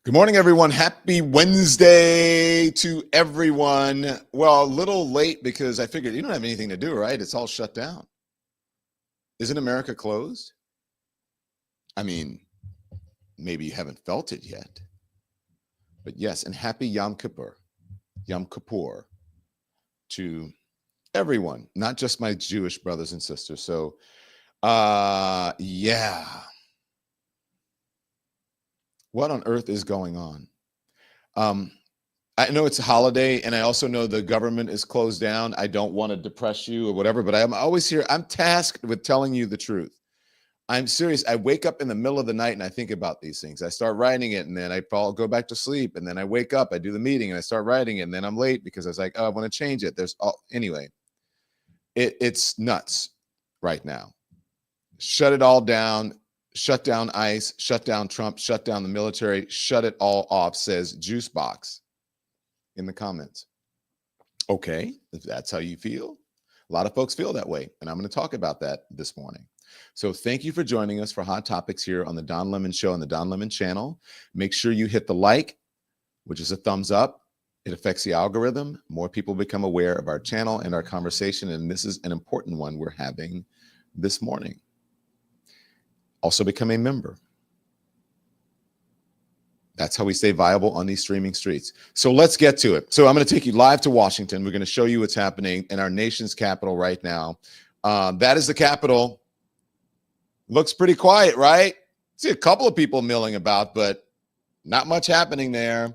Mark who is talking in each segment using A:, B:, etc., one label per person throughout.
A: Good morning, everyone. Happy Wednesday to everyone. Well, a little late because I figured you don't have anything to do, right? It's all shut down. Isn't America closed? I mean, maybe you haven't felt it yet. But yes, and happy Yom Kippur to everyone, not just my Jewish brothers and sisters. So, yeah. What on earth is going on? I know it's a holiday, and I also know the government is closed down. I don't want to depress you or whatever, but I'm always here. I'm tasked with telling you the truth. I'm serious. I wake up in the middle of the night and I think about these things. I start writing it, and then I go back to sleep, and then I wake up, I do the meeting, and I start writing it, and then I'm late because I was like, oh, I want to change it. Anyway, it's nuts right now. Shut it all down. Shut down ICE, shut down Trump, shut down the military, shut it all off, says Juicebox in the comments. Okay, if that's how you feel. A lot of folks feel that way, and I'm going to talk about that this morning. So thank you for joining us for Hot Topics here on the Don Lemon Show on the Don Lemon channel. Make sure you hit the like, which is a thumbs up. It affects the algorithm. More people become aware of our channel and our conversation, and this is an important one we're having this morning. Also become a member. That's how we stay viable on these streaming streets. So let's get to it. So I'm going to take you live to Washington. We're going to show you what's happening in our nation's capital right now. That is the Capitol. Looks pretty quiet, right? See a couple of people milling about, but not much happening there,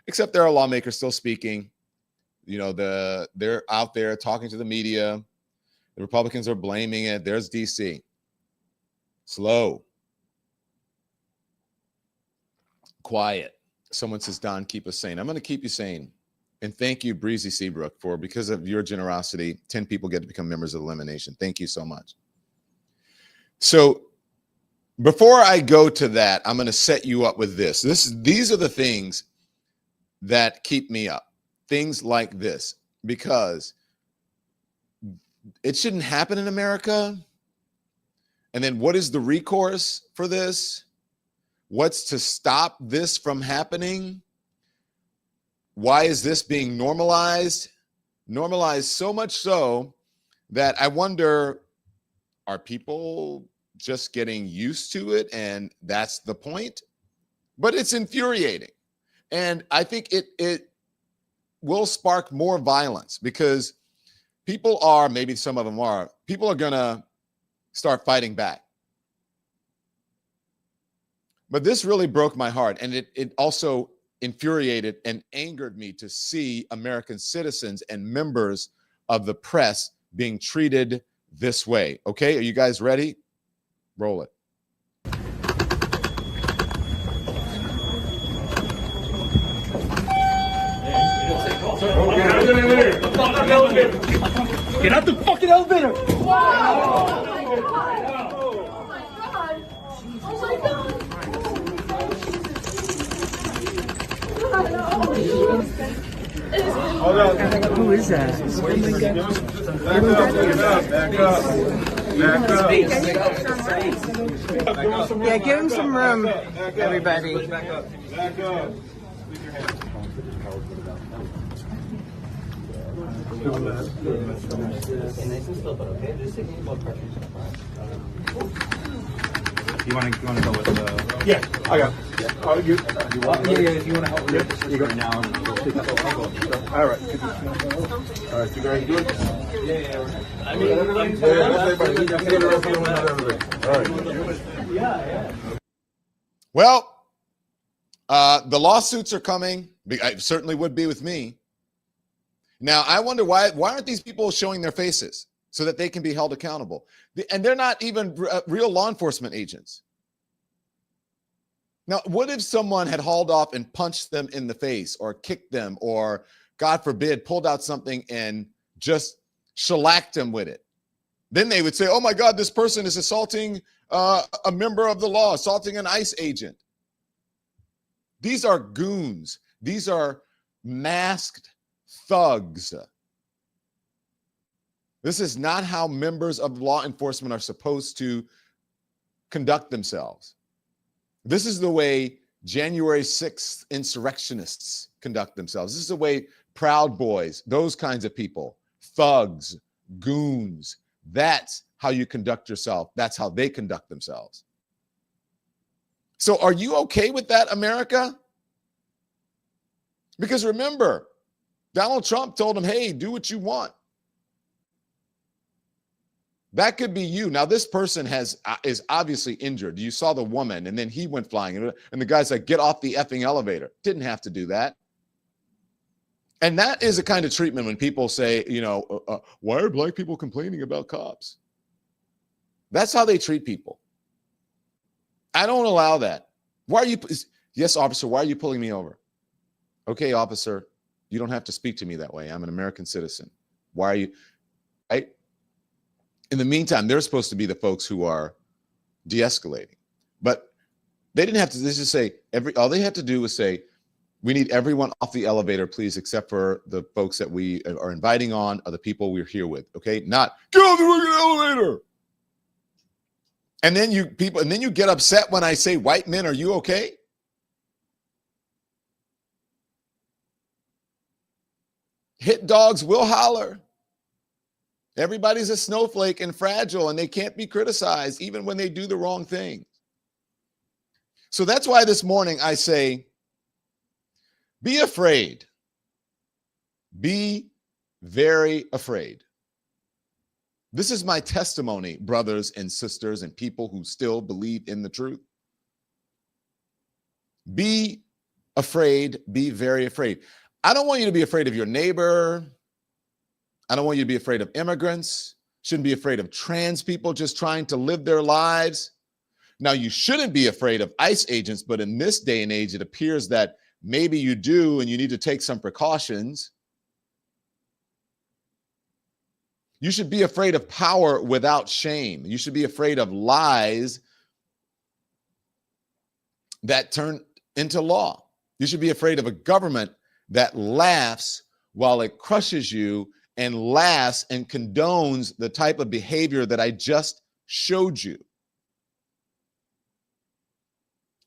A: except there are lawmakers still speaking. You know, they're out there talking to the media. The Republicans are blaming it. There's DC. Slow. Quiet. Someone says, Don, keep us sane. I'm going to keep you sane. And thank you, Breezy Seabrook, for because of your generosity, 10 people get to become members of the Lemon Nation. Thank you so much. So before I go to that, I'm going to set you up with this. These are the things that keep me up. Things like this, because it shouldn't happen in America. And then what is the recourse for this? What's to stop this from happening? Why is this being normalized? Normalized so much so that I wonder, are people just getting used to it and that's the point? But it's infuriating. And I think it will spark more violence because people are, maybe some of them are, people are going to start fighting back. But this really broke my heart, and it also infuriated and angered me to see American citizens and members of the press being treated this way. Okay, are you guys ready? Roll it.
B: Get out the fucking elevator!
C: Wow! Oh my god! Oh my god! Oh my god!
B: Who is that?
D: Yeah, give him some room, everybody.
E: Back up.
F: You want to go with the?
E: Yeah, I got. Oh, you.
F: Yeah. If you want to help with
E: You go
F: right now, and we'll pick up.
E: All right. All right. You guys good?
F: Yeah.
E: I mean, all right.
A: Well, the lawsuits are coming. I certainly would be with me. Now, I wonder why aren't these people showing their faces so that they can be held accountable? And they're not even real law enforcement agents. Now, what if someone had hauled off and punched them in the face or kicked them or, God forbid, pulled out something and just shellacked them with it? Then they would say, oh my God, this person is assaulting a member of the law, assaulting an ICE agent. These are goons. These are masked thugs. This is not how members of law enforcement are supposed to conduct themselves. This is the way January 6th insurrectionists conduct themselves. This is the way Proud Boys, those kinds of people, thugs, goons, that's how you conduct yourself. That's how they conduct themselves. So are you okay with that, America? Because remember, Donald Trump told him, hey, do what you want. That could be you. Now, this person is obviously injured. You saw the woman, and then he went flying. And the guy's like, get off the effing elevator. Didn't have to do that. And that is a kind of treatment when people say, you know, why are black people complaining about cops? That's how they treat people. I don't allow that. Why are you? Yes, officer, why are you pulling me over? Okay, officer, you don't have to speak to me that way. I'm an American citizen. Why are you? Right? In the meantime, they're supposed to be the folks who are de-escalating. But they didn't have to. They just say all they had to do was say, we need everyone off the elevator, please, except for the folks that we are inviting on or the people we're here with. Okay, not get off the fucking elevator. And then you get upset when I say, white men, are you okay? Hit dogs will holler. Everybody's a snowflake and fragile, and they can't be criticized even when they do the wrong thing. So that's why this morning I say, be afraid. Be very afraid. This is my testimony, brothers and sisters and people who still believe in the truth. Be afraid. Be very afraid. I don't want you to be afraid of your neighbor. I don't want you to be afraid of immigrants. Shouldn't be afraid of trans people just trying to live their lives. Now, you shouldn't be afraid of ICE agents, but in this day and age, it appears that maybe you do, and you need to take some precautions. You should be afraid of power without shame. You should be afraid of lies that turn into law. You should be afraid of a government that laughs while it crushes you and laughs and condones the type of behavior that I just showed you.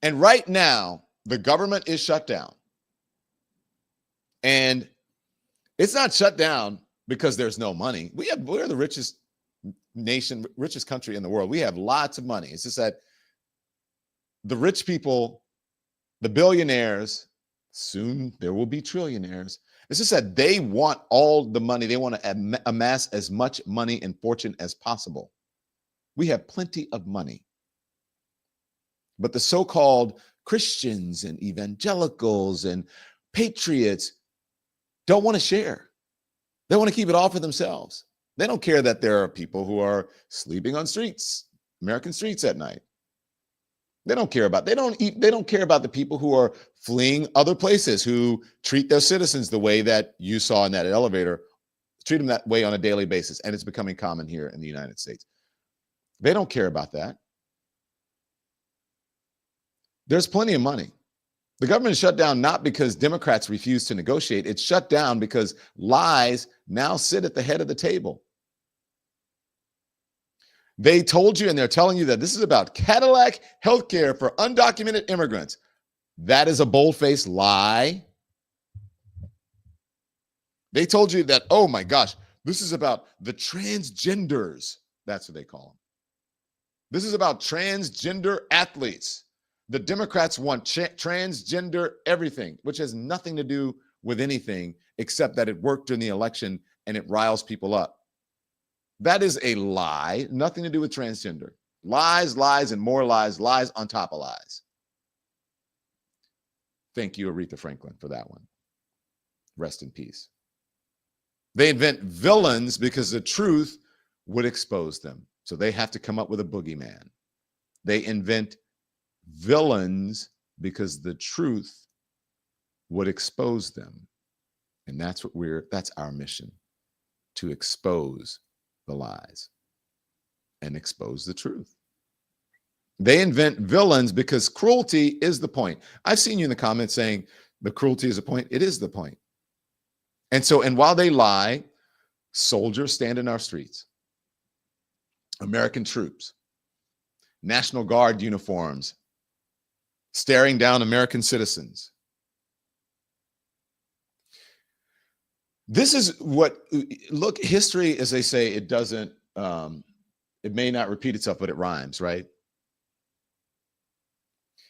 A: And right now, the government is shut down. And it's not shut down because there's no money. We're the richest nation, richest country in the world. We have lots of money. It's just that the rich people, the billionaires, soon there will be trillionaires. It's just that they want all the money. They want to amass as much money and fortune as possible. We have plenty of money. But the so-called Christians and evangelicals and patriots don't want to share. They want to keep it all for themselves. They don't care that there are people who are sleeping on streets, American streets at night. They don't care about, they don't care about the people who are fleeing other places, who treat their citizens the way that you saw in that elevator, treat them that way on a daily basis. And it's becoming common here in the United States. They don't care about that. There's plenty of money. The government is shut down not because Democrats refuse to negotiate. It's shut down because lies now sit at the head of the table. They told you, and they're telling you that this is about Cadillac healthcare for undocumented immigrants. That is a bold-faced lie. They told you that, oh my gosh, this is about the transgenders. That's what they call them. This is about transgender athletes. The Democrats want transgender everything, which has nothing to do with anything except that it worked during the election and it riles people up. That is a lie, nothing to do with transgender. Lies, lies, and more lies, lies on top of lies. Thank you, Aretha Franklin, for that one. Rest in peace. They invent villains because the truth would expose them. So they have to come up with a boogeyman. They invent villains because the truth would expose them. And that's our mission, to expose the lies and expose the truth. They invent villains because cruelty is the point. I've seen you in the comments saying the cruelty is the point. It is the point. And while they lie, soldiers stand in our streets. American troops, National Guard uniforms, staring down American citizens. This is what, look, history, as they say, it doesn't, it may not repeat itself, but it rhymes, right?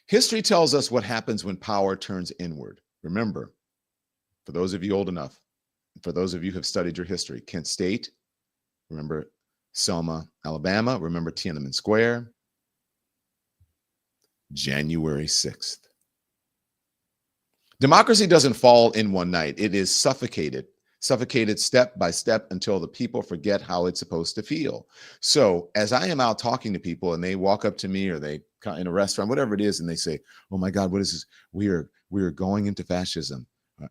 A: History tells us what happens when power turns inward. Remember, for those of you old enough, for those of you who have studied your history, Kent State, remember Selma, Alabama, remember Tiananmen Square, January 6th. Democracy doesn't fall in one night. It is suffocated step by step until the people forget how it's supposed to feel. So as I am out talking to people and they walk up to me or they in a restaurant, whatever it is, and they say, oh my God, what is this? We are going into fascism.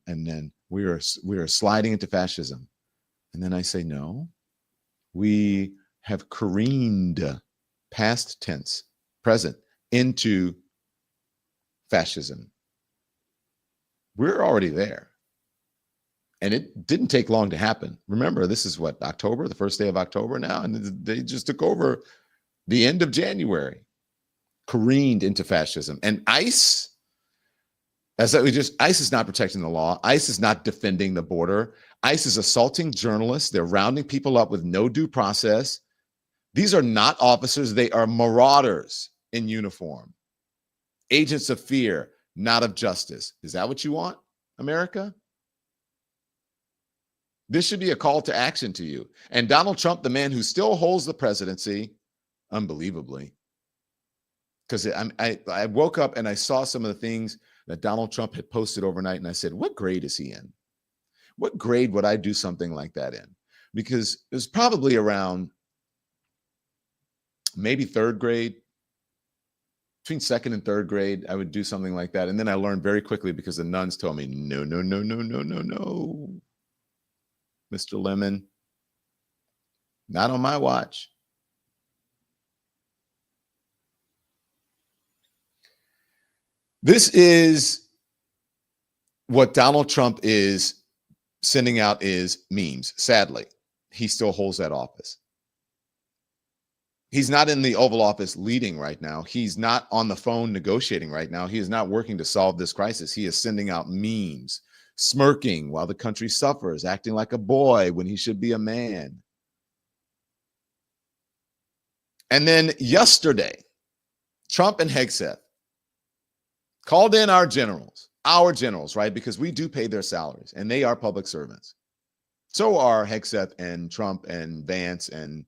A: And then we are sliding into fascism. And then I say, no, we have careened, past tense, present, into fascism. We're already there. And it didn't take long to happen. Remember, this is what, October, the first day of October now, and they just took over the end of January, careened into fascism. And ICE, ICE is not protecting the law. ICE is not defending the border. ICE is assaulting journalists. They're rounding people up with no due process. These are not officers. They are marauders in uniform. Agents of fear, not of justice. Is that what you want, America? This should be a call to action to you. And Donald Trump, the man who still holds the presidency, unbelievably, because I woke up and I saw some of the things that Donald Trump had posted overnight, and I said, what grade is he in? What grade would I do something like that in? Because it was probably around maybe third grade, between second and third grade, I would do something like that. And then I learned very quickly because the nuns told me, no, no, no, no, no, no, no. Mr. Lemon, not on my watch. This is what Donald Trump is sending out is memes. Sadly, he still holds that office. He's not in the Oval Office leading right now. He's not on the phone negotiating right now. He is not working to solve this crisis. He is sending out memes, smirking while the country suffers, acting like a boy when he should be a man. And then yesterday, Trump and Hegseth called in our generals, right? Because we do pay their salaries and they are public servants. So are Hegseth and Trump and Vance and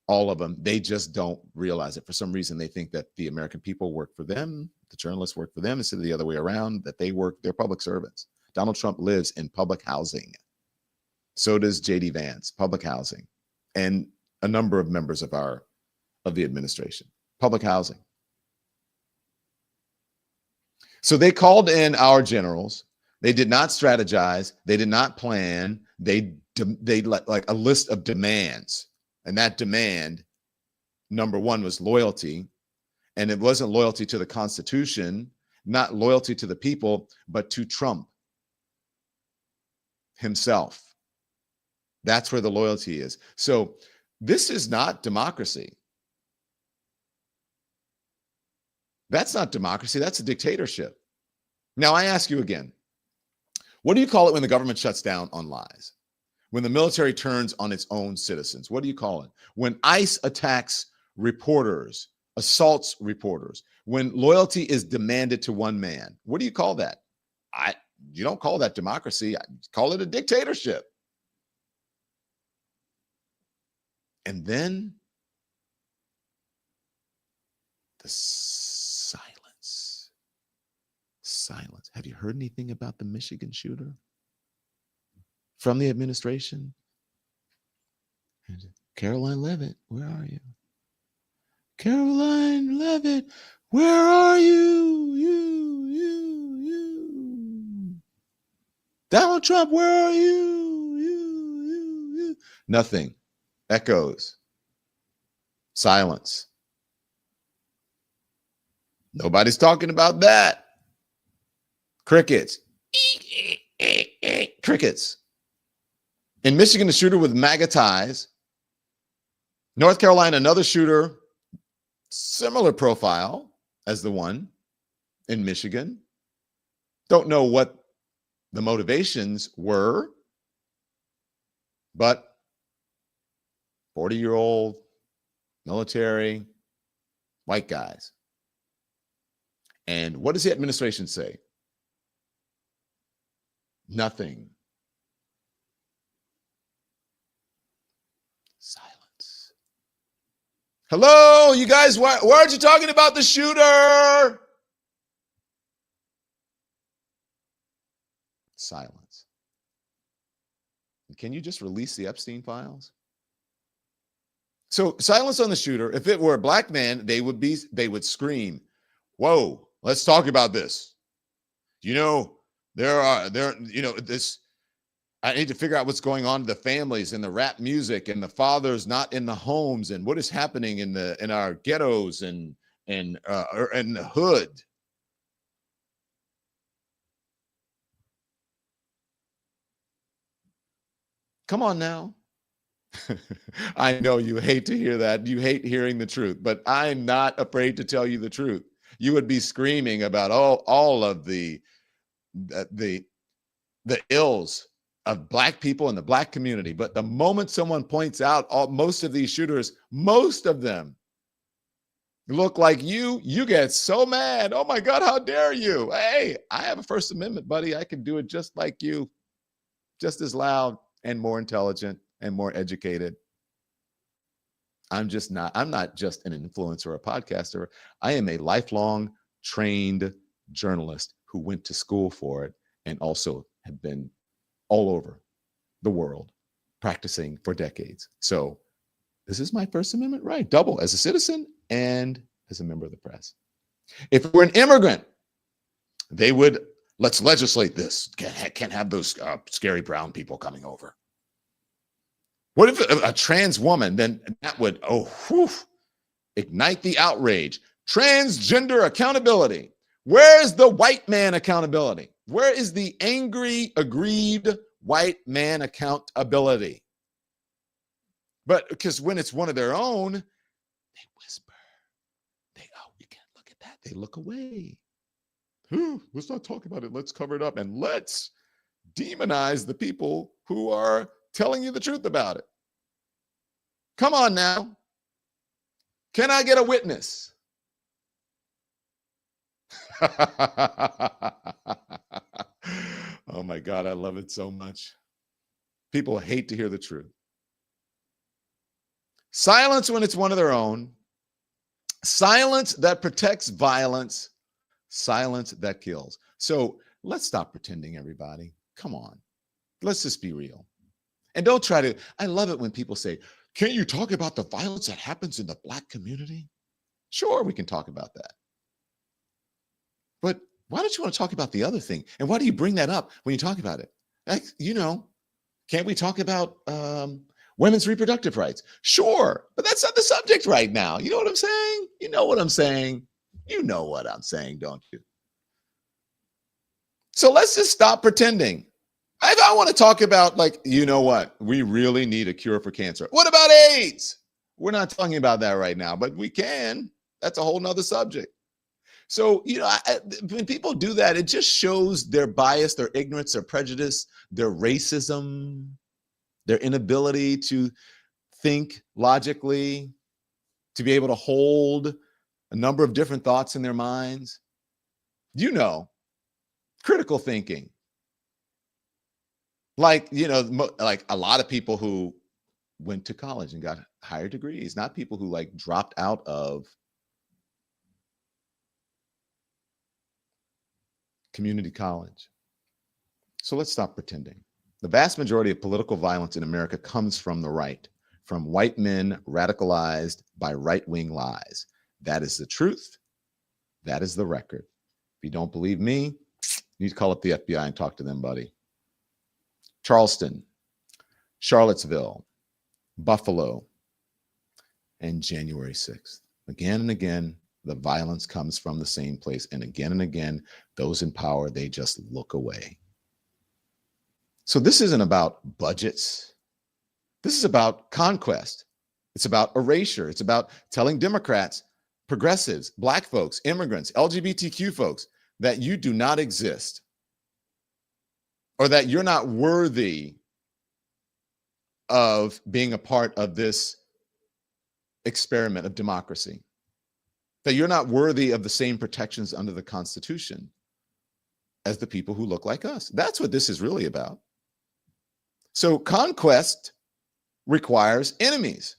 A: all of them. They just don't realize it. For some reason, they think that the American people work for them, the journalists work for them, instead of the other way around, that they're public servants. Donald Trump lives in public housing. So does J.D. Vance, public housing, and a number of members of the administration, public housing. So they called in our generals. They did not strategize. They did not plan. They like a list of demands. And that demand, number one, was loyalty. And it wasn't loyalty to the Constitution, not loyalty to the people, but to Trump himself. That's where the loyalty is. So this is not democracy. That's not democracy. That's a dictatorship. Now, I ask you again, what do you call it when the government shuts down on lies? When the military turns on its own citizens? What do you call it? When ICE attacks reporters, assaults reporters, when loyalty is demanded to one man, what do you call that? You don't call that democracy. I call it a dictatorship. And then the silence. Silence. Have you heard anything about the Michigan shooter from the administration? Caroline Leavitt, where are you? Caroline Leavitt, where are you? You. Donald Trump, where are you? Nothing. Echoes. Silence. Nobody's talking about that. Crickets. Crickets. In Michigan, a shooter with MAGA ties. North Carolina, another shooter, similar profile as the one in Michigan. Don't know what the motivations were, but 40-year-old military white guys. And what does the administration say? Nothing. Silence. Hello, you guys, why aren't you talking about the shooter? Silence. Can you just release the Epstein files? So silence on the shooter. If it were a black man, they would scream, "Whoa, let's talk about this. You know, this, I need to figure out what's going on to the families and the rap music and the fathers not in the homes and what is happening in our ghettos and in the hood." Come on now. I know you hate to hear that. You hate hearing the truth, but I'm not afraid to tell you the truth. You would be screaming about all of the ills of black people in the black community. But the moment someone points out most of these shooters, most of them look like you get so mad. Oh my God, how dare you? Hey, I have a First Amendment, buddy. I can do it just like you, just as loud and more intelligent and more educated. I'm not just an influencer or a podcaster. I am a lifelong trained journalist who went to school for it and also have been all over the world practicing for decades. So this is my First Amendment right, double as a citizen and as a member of the press. If we're an immigrant, they would, let's legislate this. Can't have those scary brown people coming over. What if a trans woman, then that would, ignite the outrage. Transgender accountability. Where's the white man accountability? Where is the angry, aggrieved white man accountability? But because when it's one of their own, they whisper. We can't look at that. They look away. Let's not talk about it. Let's cover it up and let's demonize the people who are telling you the truth about it. Come on now. Can I get a witness? Oh my God, I love it so much. People hate to hear the truth. Silence when it's one of their own. Silence that protects violence. Silence that kills. So let's stop pretending, everybody. Come on. Let's just be real. And don't try to, I love it when people say, can't you talk about the violence that happens in the black community? Sure, we can talk about that. But why don't you want to talk about the other thing? And why do you bring that up when you talk about it? Can't we talk about women's reproductive rights? Sure, but that's not the subject right now. You know what I'm saying? You know what I'm saying? You know what I'm saying, don't you? So let's just stop pretending. If I want to talk about, you know what? We really need a cure for cancer. What about AIDS? We're not talking about that right now, but we can. That's a whole nother subject. So, when people do that, it just shows their bias, their ignorance, their prejudice, their racism, their inability to think logically, to be able to hold a number of different thoughts in their minds. Critical thinking. Like a lot of people who went to college and got higher degrees, not people who dropped out of community college. So let's stop pretending. The vast majority of political violence in America comes from the right, from white men radicalized by right-wing lies. That is the truth. That is the record. If you don't believe me, you need to call up the FBI and talk to them, buddy. Charleston, Charlottesville, Buffalo, and January 6th. Again and again, the violence comes from the same place. And again, those in power, they just look away. So this isn't about budgets. This is about conquest. It's about erasure. It's about telling Democrats, progressives, black folks, immigrants, LGBTQ folks, that you do not exist, or that you're not worthy of being a part of this experiment of democracy, that you're not worthy of the same protections under the Constitution as the people who look like us. That's what this is really about. So conquest requires enemies.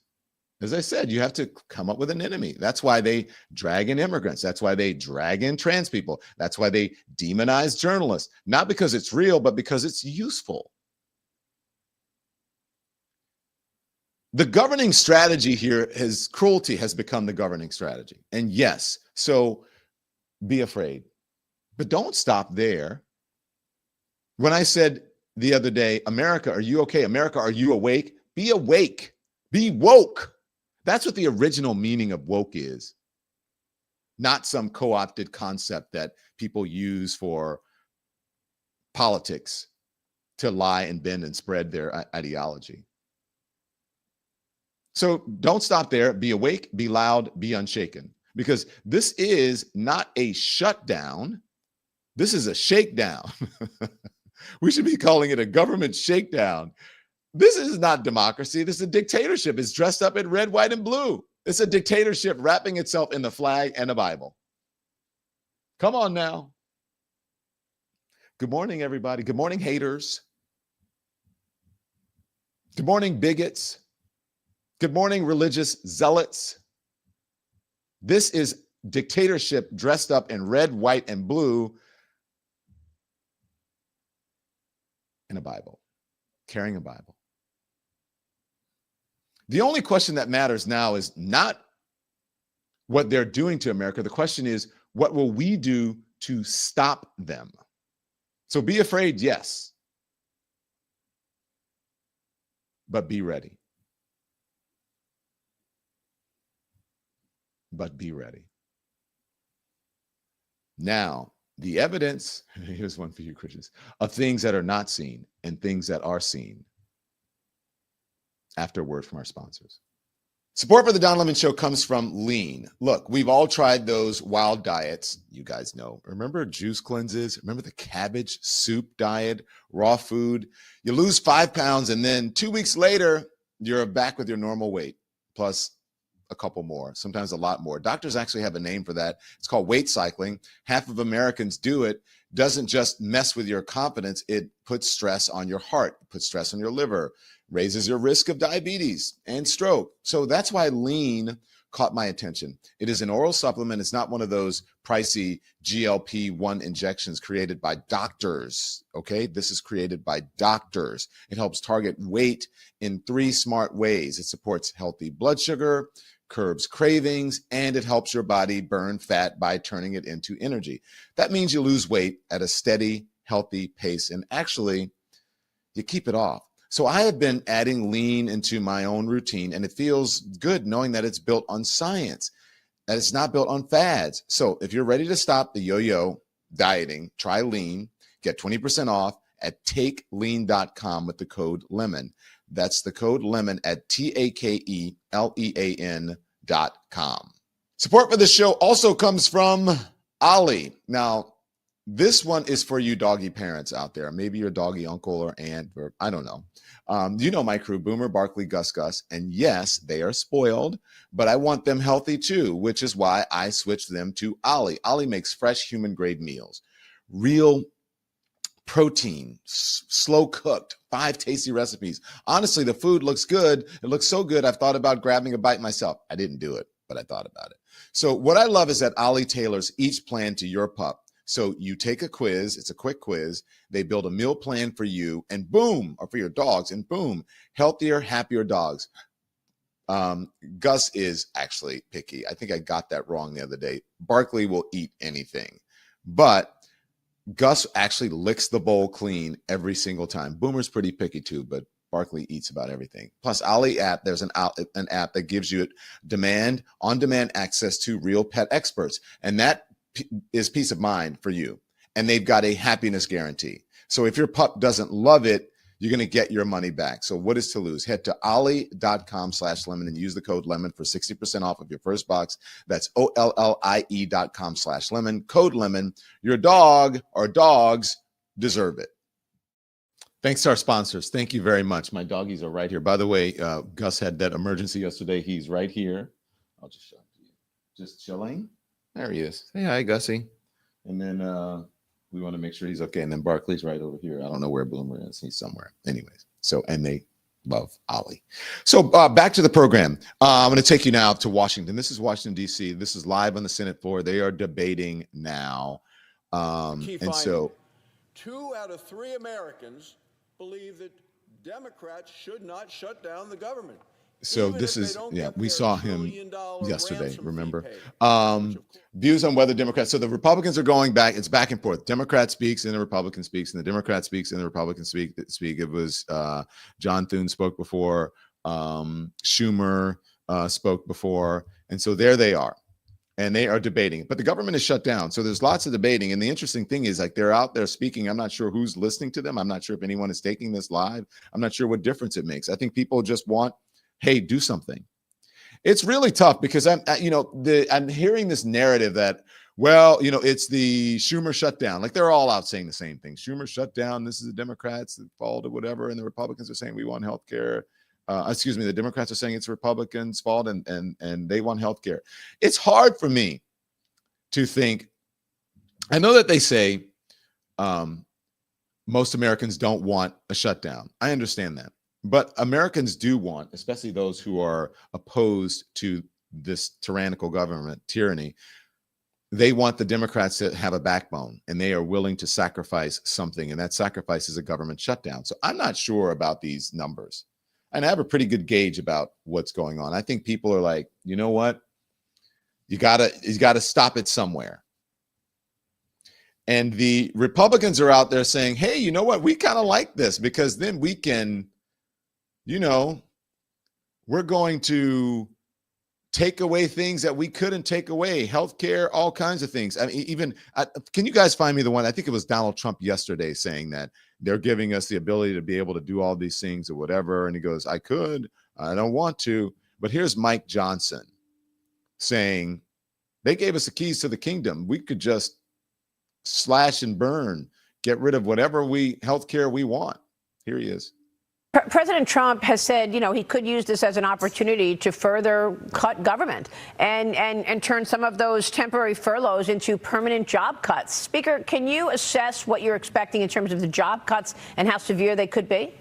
A: As I said, you have to come up with an enemy. That's why they drag in immigrants. That's why they drag in trans people. That's why they demonize journalists, not because it's real, but because it's useful. The governing strategy here is cruelty has become the governing strategy. And yes, so be afraid, but don't stop there. When I said the other day, America, are you okay? America, are you awake? Be awake, be woke. That's what the original meaning of woke is, not some co-opted concept that people use for politics to lie and bend and spread their ideology. So don't stop there. Be awake, be loud, be unshaken, because this is not a shutdown. This is a shakedown. We should be calling it a government shakedown. This is not democracy. This is a dictatorship. It's dressed up in red, white, and blue. It's a dictatorship wrapping itself in the flag and the Bible. Come on now. Good morning, everybody. Good morning, haters. Good morning, bigots. Good morning, religious zealots. This is dictatorship dressed up in red, white, and blue in a Bible, carrying a Bible. The only question that matters now is not what they're doing to America. The question is, what will we do to stop them? So be afraid, yes, but be ready. But be ready. Now, the evidence, here's one for you, Christians, of things that are not seen and things that are seen. After a word from our sponsors. Support for the Don Lemon Show comes from Lean. Look, we've all tried those wild diets. You guys know. Remember juice cleanses? Remember the cabbage soup diet, raw food? You lose 5 pounds, and then 2 weeks later, you're back with your normal weight, plus a couple more, sometimes a lot more. Doctors actually have a name for that. It's called weight cycling. Half of Americans do it. Doesn't just mess with your confidence. It puts stress on your heart, puts stress on your liver, raises your risk of diabetes and stroke. So that's why Lean caught my attention. It is an oral supplement. It's not one of those pricey GLP-1 injections created by doctors. Okay, this is created by doctors. It helps target weight in 3 smart ways. It supports healthy blood sugar, curbs cravings, and it helps your body burn fat by turning it into energy. That means you lose weight at a steady, healthy pace, and actually you keep it off. So I have been adding Lean into my own routine, and it feels good knowing that it's built on science, that it's not built on fads. So if you're ready to stop the yo-yo dieting, try Lean, get 20% off at takelean.com with the code LEMON. That's the code LEMON at TAKELEAN.com. Support for the show also comes from Ollie. Now, this one is for you doggy parents out there. Maybe your doggy uncle or aunt, or I don't know. You know my crew, Boomer, Barkley, Gus, and yes, they are spoiled, but I want them healthy too, which is why I switched them to Ollie. Ollie makes fresh human-grade meals, real protein, slow cooked, 5 tasty recipes. Honestly, the food looks good. It looks so good, I've thought about grabbing a bite myself. I didn't do it, but I thought about it. So what I love is that Ollie tailors each plan to your pup. So you take a quiz, it's a quick quiz, they build a meal plan for you, and boom, or for your dogs, and boom, healthier, happier dogs. Gus is actually picky. I think I got that wrong the other day. Barkley will eat anything, but Gus actually licks the bowl clean every single time. Boomer's pretty picky too, but Barkley eats about everything. Plus, Ollie app, there's an app that gives you on-demand access to real pet experts, and that is peace of mind for you. And they've got a happiness guarantee. So if your pup doesn't love it, you're going to get your money back. So what is to lose? Head to ollie.com/lemon and use the code lemon for 60% off of your first box. That's OLLIE.com/lemon, code lemon. Your dog or dogs deserve it. Thanks to our sponsors. Thank you very much. My doggies are right here. By the way, Gus had that emergency yesterday. He's right here. I'll just show it to you. Just chilling. There he is. Say hi, Gussie. And then we want to make sure he's okay. And then Barkley's right over here. I don't know where Bloomer is. He's somewhere. Anyways. So, and they love Ollie. So back to the program. I'm going to take you now to Washington. This is Washington, D.C. This is live on the Senate floor. They are debating now. And so
G: 2 out of 3 Americans believe that Democrats should not shut down the government.
A: So this is, yeah, we saw him yesterday, remember? Views on whether Democrats, so the Republicans are going back, it's back and forth. Democrat speaks and the Republican speaks, and the Democrat speaks and the Republican speak. It was John Thune spoke before, Schumer spoke before, and so there they are. And they are debating, but the government is shut down. So there's lots of debating. And the interesting thing is, like, they're out there speaking. I'm not sure who's listening to them. I'm not sure if anyone is taking this live. I'm not sure what difference it makes. I think people just want, hey, do something. It's really tough because I'm hearing this narrative that, well, it's the Schumer shutdown. Like, they're all out saying the same thing. Schumer shut down. This is the Democrats' fault or whatever. And the Republicans are saying we want health care. The Democrats are saying it's Republicans' fault and they want health care. It's hard for me to think. I know that they say most Americans don't want a shutdown. I understand that. But Americans do want, especially those who are opposed to this tyrannical government, tyranny, they want the Democrats to have a backbone, and they are willing to sacrifice something, and that sacrifice is a government shutdown. So I'm not sure about these numbers. And I have a pretty good gauge about what's going on. I think people are like, you know what? You gotta stop it somewhere. And the Republicans are out there saying, hey, you know what? We kind of like this because then we can, we're going to take away things that we couldn't take away, healthcare, all kinds of things. I mean, can you guys find me the one? I think it was Donald Trump yesterday saying that they're giving us the ability to be able to do all these things or whatever. And he goes, I don't want to. But here's Mike Johnson saying they gave us the keys to the kingdom. We could just slash and burn, get rid of whatever healthcare we want. Here he is.
H: President Trump has said, he could use this as an opportunity to further cut government and turn some of those temporary furloughs into permanent job cuts. Speaker, can you assess what you're expecting in terms of the job cuts and how severe they could be?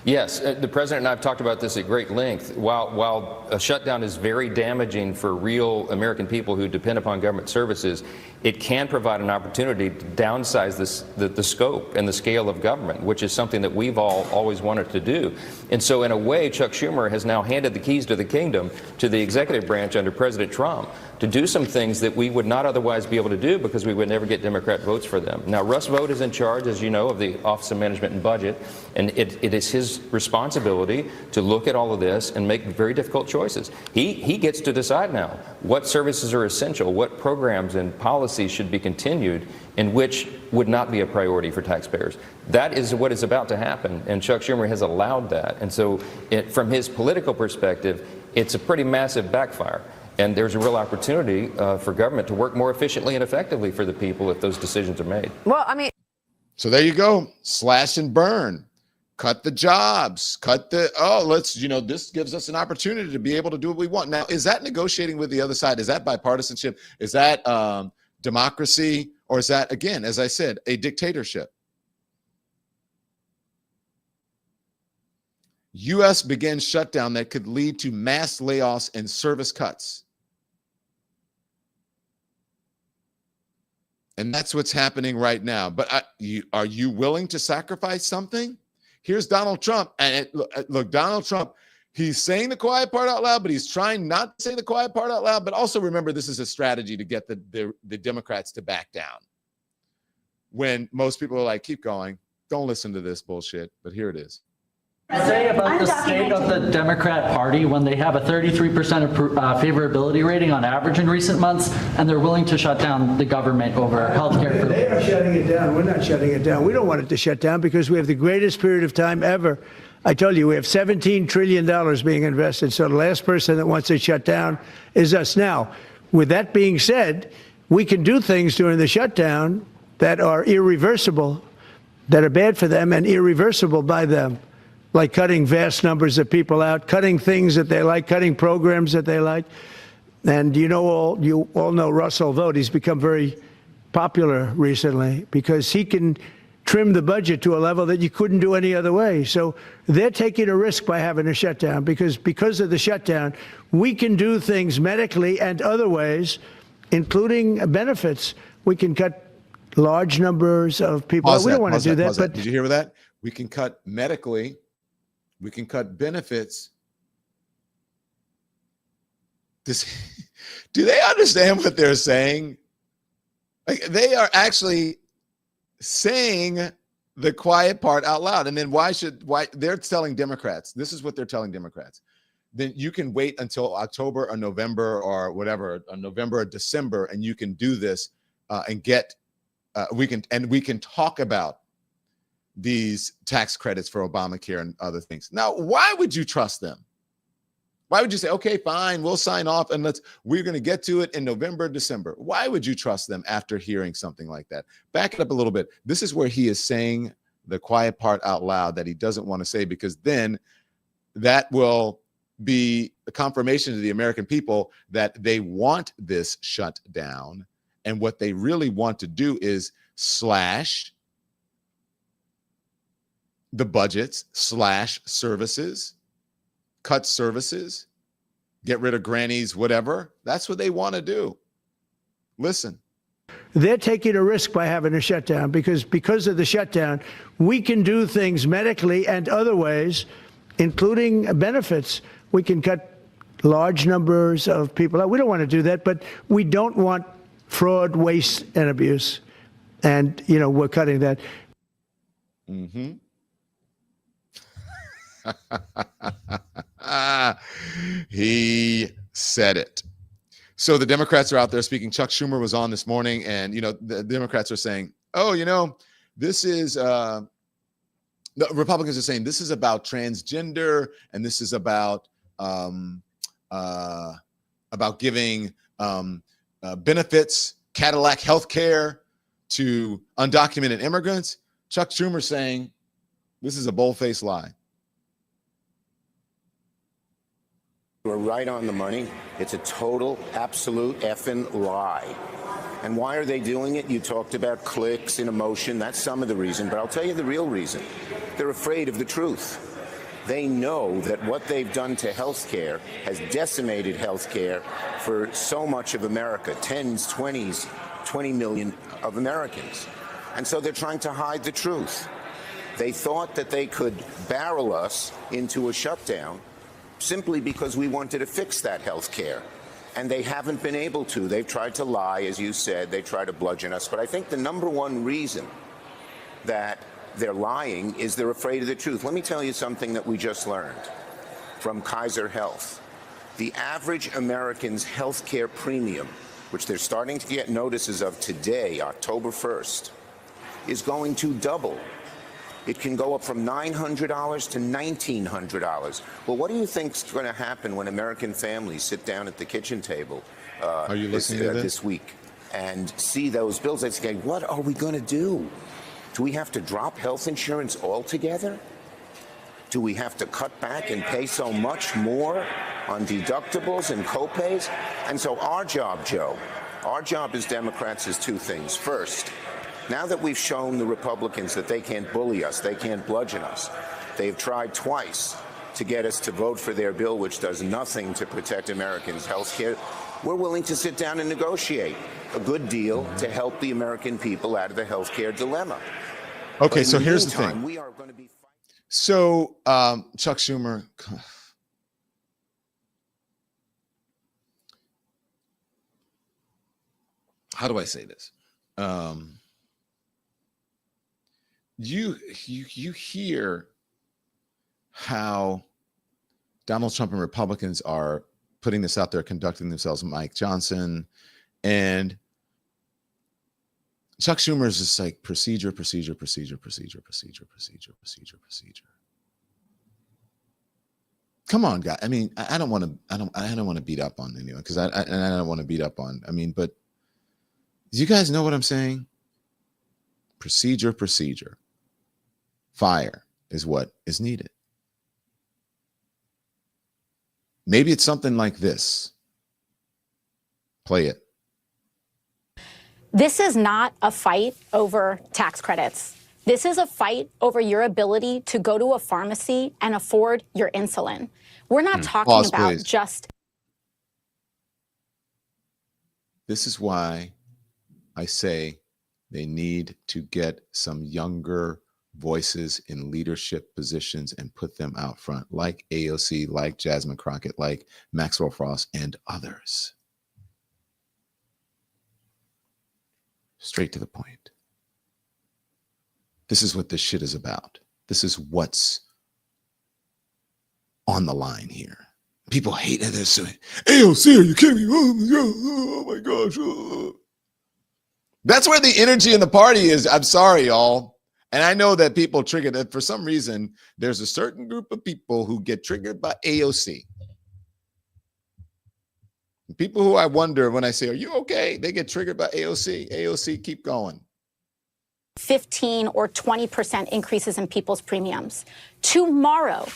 I: Yes, the president and I have talked about this at great length. While a shutdown is very damaging for real American people who depend upon government services, it can provide an opportunity to downsize the scope and the scale of government, which is something that we've always wanted to do. And so in a way, Chuck Schumer has now handed the keys to the kingdom to the executive branch under President Trump to do some things that we would not otherwise be able to do because we would never get Democrat votes for them. Now, Russ Vought is in charge, as you know, of the Office of Management and Budget, and it is his responsibility to look at all of this and make very difficult choices. He gets to decide now what services are essential, what programs and policies should be continued, and which would not be a priority for taxpayers. That is what is about to happen, and Chuck Schumer has allowed that. And so from his political perspective, it's a pretty massive backfire. And there's a real opportunity for government to work more efficiently and effectively for the people if those decisions are made.
H: Well,
A: So there you go. Slash and burn. Cut the jobs. This gives us an opportunity to be able to do what we want. Now, is that negotiating with the other side? Is that bipartisanship? Is that democracy? Or is that, again, as I said, a dictatorship? U.S. begins shutdown that could lead to mass layoffs and service cuts. And that's what's happening right now. But are you willing to sacrifice something? Here's Donald Trump. And look, Donald Trump, he's saying the quiet part out loud, but he's trying not to say the quiet part out loud. But also remember, this is a strategy to get the Democrats to back down. When most people are like, keep going. Don't listen to this bullshit. But here it is.
J: Say about the state of the Democrat Party when they have a 33% favorability rating on average in recent months, and they're willing to shut down the government over health care.
B: They are shutting it down. We're not shutting it down. We don't want it to shut down because we have the greatest period of time ever. I told you, we have $17 trillion being invested. So the last person that wants it shut down is us. Now, with that being said, we can do things during the shutdown that are irreversible, that are bad for them and irreversible by them, like cutting vast numbers of people out, cutting things that they like, cutting programs that they like. And you all know Russell Vought. He's become very popular recently because he can trim the budget to a level that you couldn't do any other way. So they're taking a risk by having a shutdown because of the shutdown, we can do things medically and other ways, including benefits. We can cut large numbers of people. We don't want to do that. But
A: did you hear that? We can cut medically. We can cut benefits. Do they understand what they're saying? Like, they are actually saying the quiet part out loud. And then why they're telling Democrats, this is what they're telling Democrats. Then you can wait until October or November or whatever, November or December, and you can do this and get, we can talk about these tax credits for Obamacare and other things. Now, why would you trust them? Why would you say, okay, fine, we'll sign off and we're going to get to it in November, December? Why would you trust them after hearing something like that? Back it up a little bit. This is where he is saying the quiet part out loud that he doesn't want to say, because then that will be a confirmation to the American people that they want this shut down. And what they really want to do is slash the budgets, slash services, cut services, get rid of grannies, whatever. That's what they want to do. Listen.
B: They're taking a risk by having a shutdown because of the shutdown, we can do things medically and other ways, including benefits. We can cut large numbers of people out. We don't want to do that, but we don't want fraud, waste, and abuse. And, we're cutting that.
A: Mm-hmm. He said it. So the Democrats are out there speaking. Chuck Schumer was on this morning, and the Democrats are saying, "Oh, this is." The Republicans are saying this is about transgender, and this is about giving benefits, Cadillac health care to undocumented immigrants. Chuck Schumer saying this is a bold-faced lie.
K: We're right on the money. It's a total, absolute effing lie. And why are they doing it? You talked about clicks and emotion. That's some of the reason, but I'll tell you the real reason. They're afraid of the truth. They know that what they've done to health care has decimated health care for so much of America, 20 million of Americans. And so they're trying to hide the truth. They thought that they could barrel us into a shutdown simply because we wanted to fix that health care. And they haven't been able to. They've tried to lie, as you said. They try to bludgeon us. But I think the number one reason that they're lying is they're afraid of the truth. Let me tell you something that we just learned from Kaiser Health. The average American's health care premium, which they're starting to get notices of today, October 1st, is going to double. It can go up from $900 to $1,900. Well, what do you think is going to happen when American families sit down at the kitchen table
A: Are you listening to
K: this week and see those bills? They say, what are we going to do? Do we have to drop health insurance altogether? Do we have to cut back and pay so much more on deductibles and copays? And so our job, Joe, our job as Democrats is two things. First, now that we've shown the Republicans that they can't bully us, they can't bludgeon us, they've tried twice to get us to vote for their bill, which does nothing to protect Americans' health care, we're willing to sit down and negotiate a good deal to help the American people out of the health care dilemma.
A: Okay, so here's the thing.
K: We are going to be
A: so Chuck Schumer, how do I say this? You hear how Donald Trump and Republicans are putting this out there, conducting themselves, Mike Johnson, and Chuck Schumer is just like procedure. Come on, guys. I mean, I don't want to beat up on anyone because I don't want to beat up on. I mean, but do you guys know what I'm saying? Procedure. Fire is what is needed. Maybe it's something like this. Play it.
L: This is not a fight over tax credits. This is a fight over your ability to go to a pharmacy and afford your insulin. We're not talking about
A: please.
L: just.
A: This is why I say they need to get some younger voices in leadership positions and put them out front, like AOC, like Jasmine Crockett, like Maxwell Frost, and others. Straight to the point. This is what this shit is about. This is what's on the line here. People hate it. They're saying, AOC, are you kidding me? Oh my gosh. Oh. That's where the energy in the party is. I'm sorry, y'all. And I know that people trigger that for some reason. There's a certain group of people who get triggered by AOC. People who I wonder when I say, are you okay? They get triggered by AOC. AOC, keep going.
L: 15 or 20% increases in people's premiums. Tomorrow,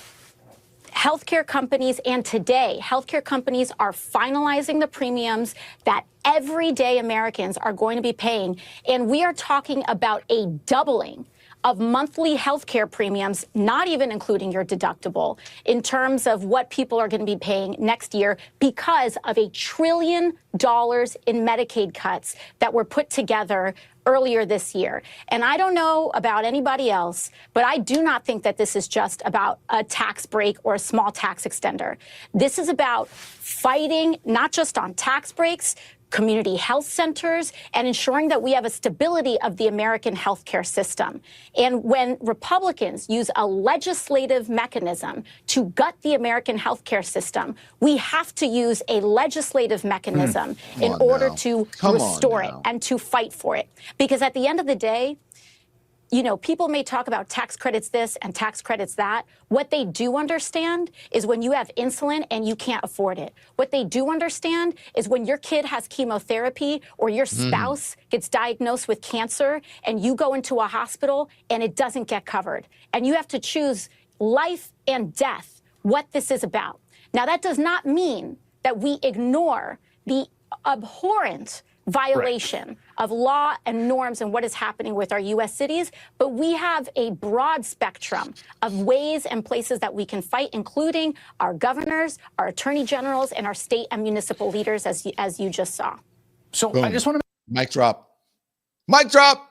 L: healthcare companies, and today, healthcare companies are finalizing the premiums that everyday Americans are going to be paying. And we are talking about a doubling of monthly healthcare premiums, not even including your deductible, in terms of what people are going to be paying next year because of $1 trillion in Medicaid cuts that were put together earlier this year. And I don't know about anybody else, but I do not think that this is just about a tax break or a small tax extender. This is about fighting not just on tax breaks, community health centers, and ensuring that we have a stability of the American healthcare system. And when Republicans use a legislative mechanism to gut the American healthcare system, we have to use a legislative mechanism in order to restore it and to fight for it. Because at the end of the day, you know, people may talk about tax credits this and tax credits that. What they do understand is when you have insulin and you can't afford it. What they do understand is when your kid has chemotherapy or your spouse gets diagnosed with cancer and you go into a hospital and it doesn't get covered. And you have to choose life and death, what this is about. Now, that does not mean that we ignore the abhorrent violation of law and norms and what is happening with our U.S. cities, but we have a broad spectrum of ways and places that we can fight, including our governors, our attorney generals, and our state and municipal leaders, as you just saw.
M: So
A: Boom.
M: I just want to
A: mic drop. Mic drop.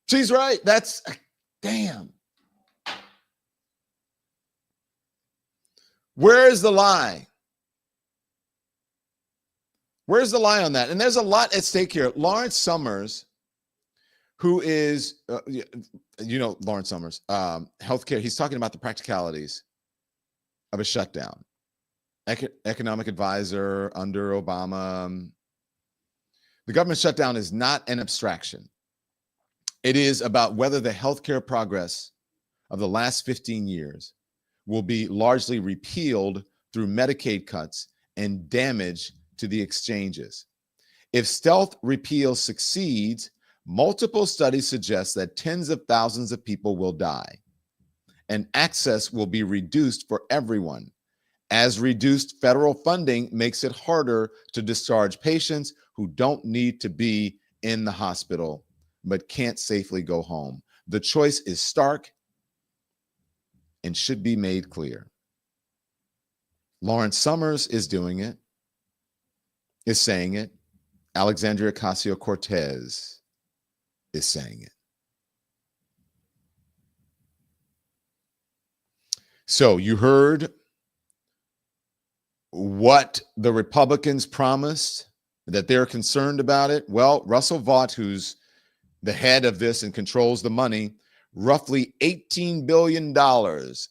A: She's right. That's damn. Where is the lie? Where's the lie on that? And there's a lot at stake here. Lawrence Summers, who is, you know, Lawrence Summers, healthcare. He's talking about the practicalities of a shutdown. Economic advisor under Obama. The government shutdown is not an abstraction. It is about whether the healthcare progress of the last 15 years will be largely repealed through Medicaid cuts and damage to the exchanges. If stealth repeal succeeds, multiple studies suggest that tens of thousands of people will die and access will be reduced for everyone, as reduced federal funding makes it harder to discharge patients who don't need to be in the hospital but can't safely go home. The choice is stark and should be made clear. Lawrence Summers is doing it, is saying it. Alexandria Ocasio-Cortez is saying it. So you heard what the Republicans promised, that they're concerned about it. Well, Russell Vought, who's the head of this and controls the money, roughly $18 billion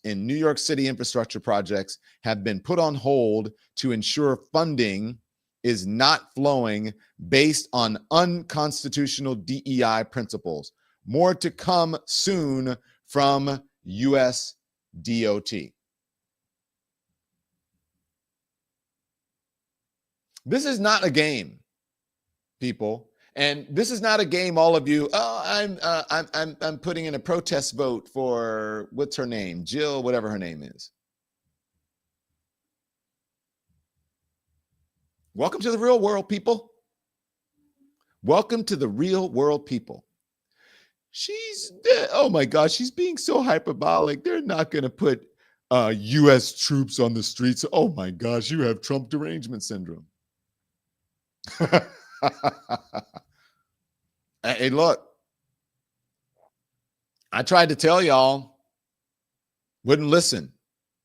A: in New York City infrastructure projects have been put on hold to ensure funding is not flowing based on unconstitutional DEI principles. More to come soon from U.S. DOT. This is not a game, people. And this is not a game, all of you. Oh, I'm putting in a protest vote for, what's her name? Jill, whatever her name is. Welcome to the real world, people. Welcome to the real world, people. Oh my gosh, she's being so hyperbolic. They're not going to put U.S. troops on the streets. Oh my gosh, you have Trump derangement syndrome. Hey, look, I tried to tell y'all, wouldn't listen.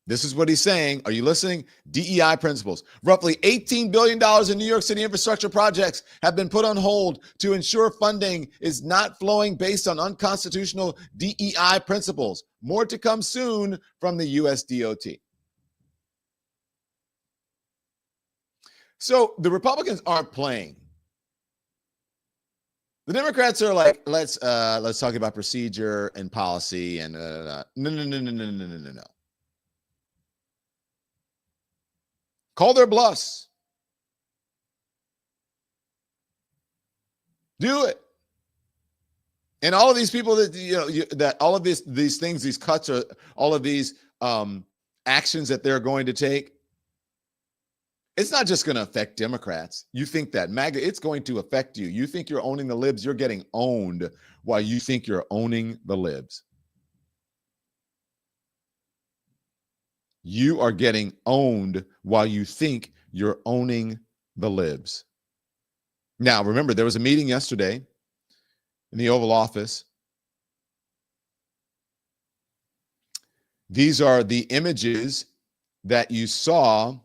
A: This is what he's saying. Are you listening? DEI principles. Roughly $18 billion in New York City infrastructure projects have been put on hold to ensure funding is not flowing based on unconstitutional DEI principles. More to come soon from the U.S. DOT. So the Republicans aren't playing. The Democrats are like, let's talk about procedure and policy and no. Call their bluffs. Do it. And all of these people that that all of these things, these cuts, are all of these actions that they're going to take. It's not just going to affect Democrats. You think that MAGA, it's going to affect you. You think you're owning the libs, you're getting owned while you think you're owning the libs. You are getting owned while you think you're owning the libs. Now, remember, there was a meeting yesterday in the Oval Office. These are the images that you saw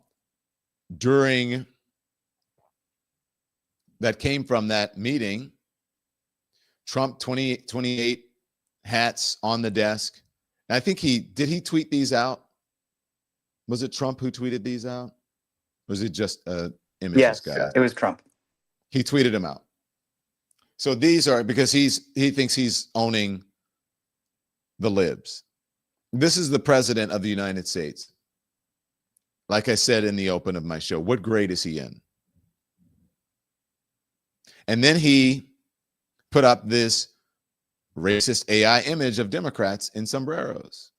A: that came from that meeting. Trump 28 hats on the desk. And I think did he tweet these out? Was it Trump who tweeted these out? Or was it just images?
M: Yes,
A: guy?
M: It was Trump.
A: He tweeted them out. So these are because he thinks he's owning the libs. This is the president of the United States. Like I said in the open of my show, what grade is he in? And then he put up this racist AI image of Democrats in sombreros.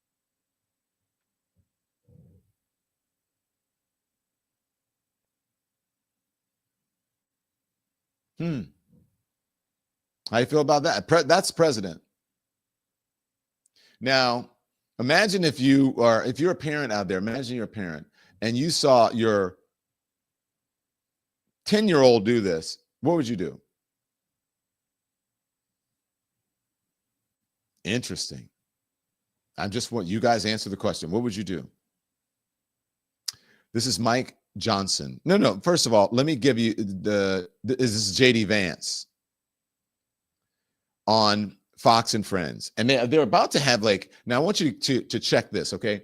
A: How you feel about that? That's president. Now, imagine if you're a parent out there, imagine you're a parent and you saw your 10-year-old do this. What would you do? Interesting. I just want you guys to answer the question. What would you do? This is Mike Johnson. No. First of all, let me give you this is JD Vance on Fox and Friends. And they're about to have now I want you to check this, okay?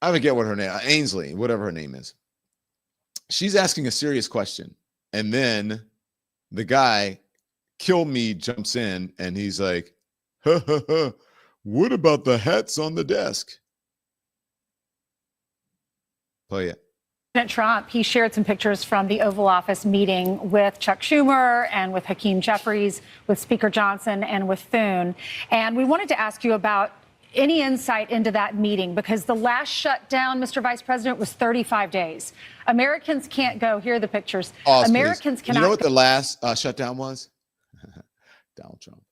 A: I forget what her name, Ainsley, whatever her name is. She's asking a serious question. And then the guy, Kill Me, jumps in and he's like, what about the hats on the desk? Play it.
N: President Trump, he shared some pictures from the Oval Office meeting with Chuck Schumer and with Hakeem Jeffries, with Speaker Johnson and with Thune. And we wanted to ask you about any insight into that meeting, because the last shutdown, Mr. Vice President, was 35 days. Americans can't go. Here are the pictures. Americans cannot.
A: You know what the last shutdown was? Donald Trump.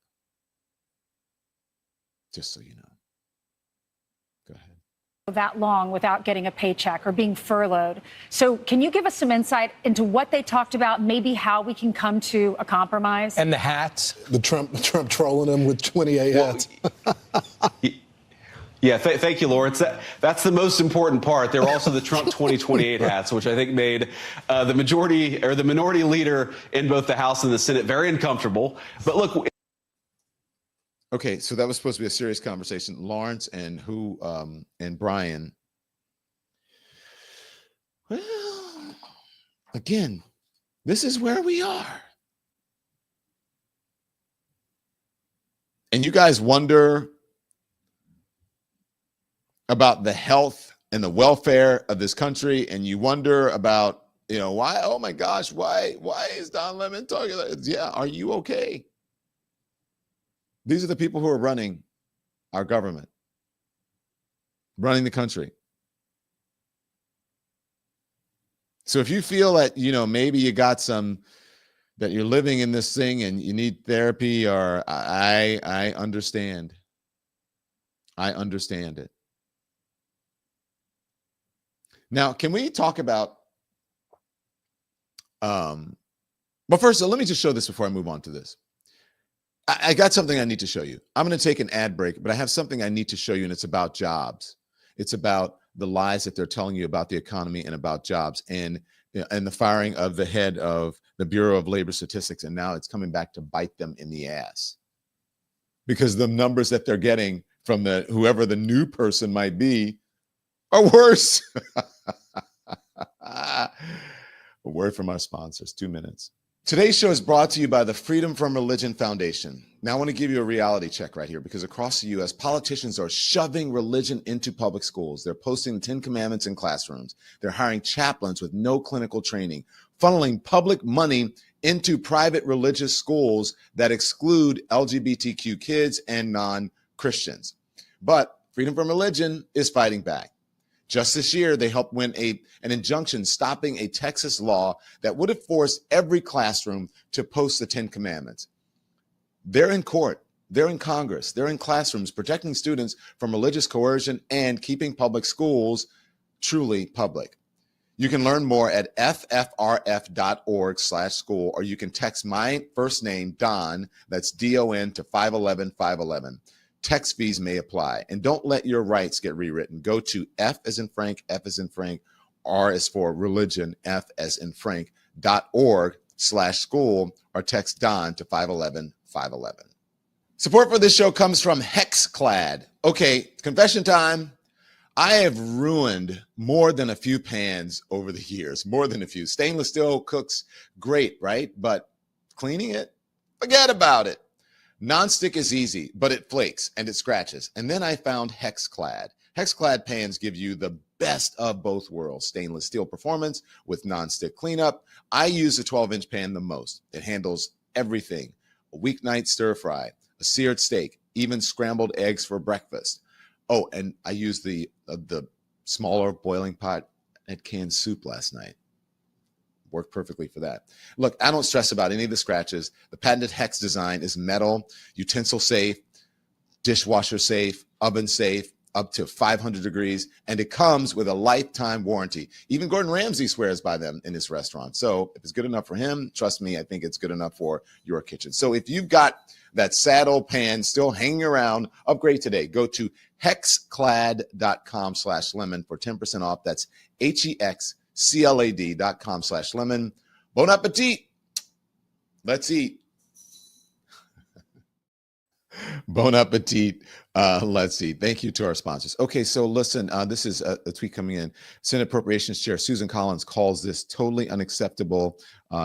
A: Just so you know. Go ahead.
N: That long without getting a paycheck or being furloughed. So can you give us some insight into what they talked about, maybe how we can come to a compromise?
E: And the hats, the Trump trolling them with 28 hats.
O: Yeah, thank you, Lawrence. That's the most important part. There are also the Trump 2028 hats, which I think made the majority or the minority leader in both the House and the Senate very uncomfortable. But look.
A: Okay, so that was supposed to be a serious conversation. Lawrence and and Brian. Well, again, this is where we are. And you guys wonder about the health and the welfare of this country, and you wonder about, why, oh my gosh, why is Don Lemon talking like this? Yeah, are you okay? These are the people who are running our government, running the country. So if you feel that, maybe you got that you're living in this thing and you need therapy, or I understand. I understand it. Now, can we talk about, but first, let me just show this before I move on to this. I got something I need to show you. I'm going to take an ad break, but I have something I need to show you, and it's about jobs. It's about the lies that they're telling you about the economy and about jobs, and the firing of the head of the Bureau of Labor Statistics. And now it's coming back to bite them in the ass, because the numbers that they're getting from whoever the new person might be are worse. A word from our sponsors, 2 minutes. Today's show is brought to you by the Freedom from Religion Foundation. Now I want to give you a reality check right here, because across the U.S., politicians are shoving religion into public schools. They're posting the 10 Commandments in classrooms. They're hiring chaplains with no clinical training, funneling public money into private religious schools that exclude LGBTQ kids and non-Christians. But Freedom from Religion is fighting back. Just this year, they helped win an injunction stopping a Texas law that would have forced every classroom to post the 10 Commandments. They're in court, they're in Congress, they're in classrooms protecting students from religious coercion and keeping public schools truly public. You can learn more at ffrf.org/school, or you can text my first name, Don, that's D-O-N, to 511-511. Text fees may apply. And don't let your rights get rewritten. Go to F as in Frank, F as in Frank, R as for religion, F as in Frank.org/school, or text Don to 511-511. Support for this show comes from Hexclad. Okay, confession time. I have ruined more than a few pans over the years, more than a few. Stainless steel cooks great, right? But cleaning it, forget about it. Nonstick is easy, but it flakes and it scratches. And then I found Hexclad. Hexclad pans give you the best of both worlds. Stainless steel performance with nonstick cleanup. I use the 12-inch pan the most. It handles everything. A weeknight stir fry, a seared steak, even scrambled eggs for breakfast. Oh, and I used the smaller boiling pot at canned soup last night. Worked perfectly for that. Look, I don't stress about any of the scratches. The patented Hex design is metal, utensil safe, dishwasher safe, oven safe, up to 500 degrees, and it comes with a lifetime warranty. Even Gordon Ramsay swears by them in his restaurant. So if it's good enough for him, trust me, I think it's good enough for your kitchen. So if you've got that sad old pan still hanging around, upgrade today. Go to hexclad.com/lemon for 10% off. That's HEXCLAD.com/lemon. Bon appetit. Let's eat. Bon appetit. Let's eat. Thank you to our sponsors. Okay, so listen, this is a tweet coming in. Senate Appropriations Chair Susan Collins calls this totally unacceptable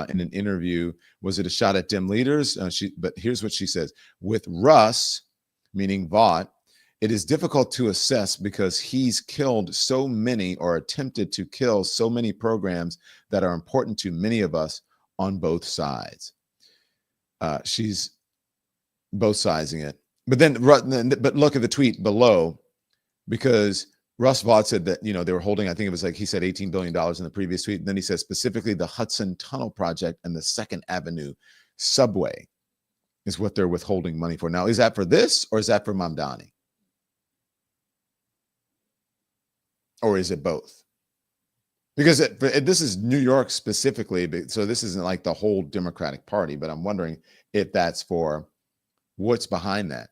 A: in an interview. Was it a shot at dim leaders? But here's what she says. With Russ, meaning Vought, it is difficult to assess because he's killed so many or attempted to kill so many programs that are important to many of us on both sides. She's both sizing it. But look at the tweet below, because Russ Vought said that, they were holding, I think it was like he said $18 billion in the previous tweet. And then he says specifically the Hudson Tunnel Project and the 2nd Avenue subway is what they're withholding money for. Now, is that for this or is that for Mamdani? Or is it both? Because this is New York specifically, so this isn't like the whole Democratic Party, but I'm wondering if that's for what's behind that.